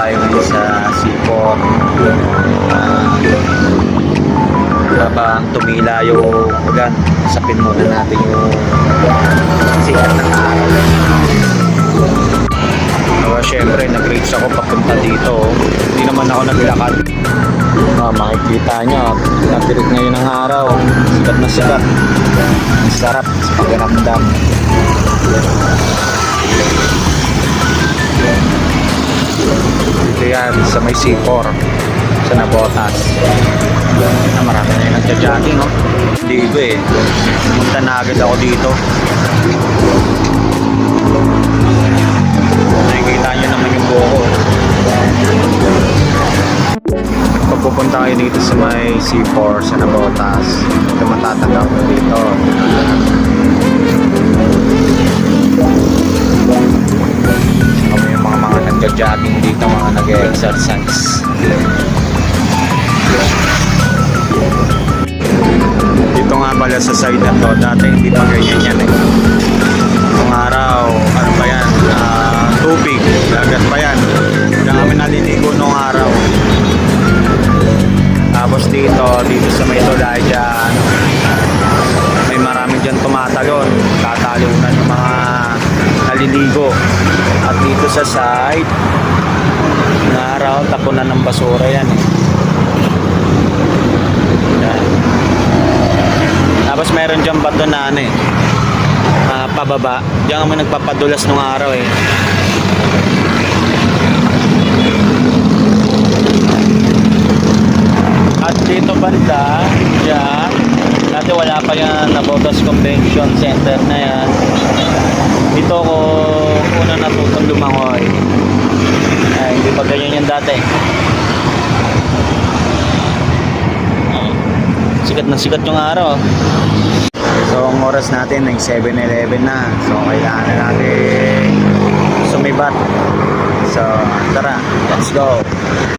tayo ngayon sa C4. Habang tumila yung ulan, sapin muna natin yung sikat ng araw. Syempre, nag-reach ako papunta dito. Hindi naman ako naglakad. Makikita nyo, natirik ngayon ng araw. Sikat na sikat. Sarap sa pakiramdam. Dito yan sa may C4 sa Navotas. Marami na yung nagja-jogging, oh. Hindi ko eh. Pumunta na agad ako dito. Nakikita nyo naman yung buko. Pag pupunta kayo dito sa may C4 sa Navotas, ito matatagaw ko dito. Kami yung mga nagja-jogging dito, mga nag-exercise. Dito nga pala sa side na to, dati hindi pa ganyan yan eh. Itong araw, ano ba yan? Tubig, dagat pa yan. Kaya kami naliligo nung araw. Tapos dito sa may tulay dyan, may marami dyan tumatalon. Tatalunan yung mga naliligo. At dito sa side, na araw, tapunan ng basura yan eh. Yan. Tapos meron dyan bato na ano eh, pababa. Diyan kami nagpapadulas nung araw eh. At dito banda, dyan, dati wala pa yan Navotas Convention Center na yan. Dito ko una natutong lumangoy. Ay, hindi pa ganyan yan dati. Sikat na sikat yung araw. So ang oras natin ay 7:11 na. So kailangan na natin sumibat. So tara, let's go.